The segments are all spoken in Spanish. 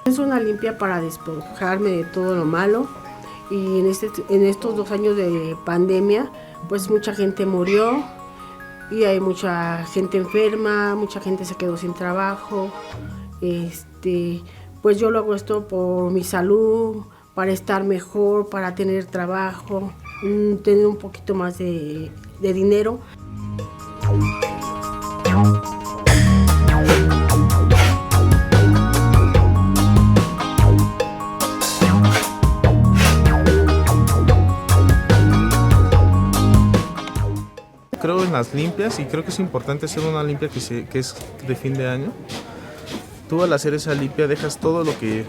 Es una limpia para despojarme de todo lo malo y en estos 2 años de pandemia pues mucha gente murió y hay mucha gente enferma, mucha gente se quedó sin trabajo. Pues yo lo hago esto por mi salud, para estar mejor, para tener trabajo, tener un poquito más de dinero. Creo en las limpias y creo que es importante hacer una limpia que es de fin de año. Tú al hacer esa limpia dejas todo lo que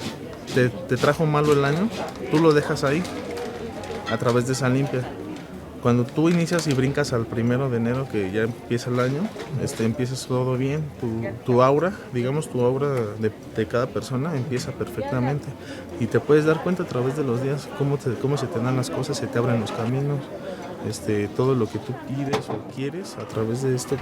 te trajo malo el año, tú lo dejas ahí a través de esa limpia. Cuando tú inicias y brincas al 1 de enero, que ya empieza el año, empiezas todo bien, tu aura, digamos tu aura de cada persona empieza perfectamente y te puedes dar cuenta a través de los días cómo se te dan las cosas, se te abren los caminos, todo lo que tú pides o quieres a través de esto.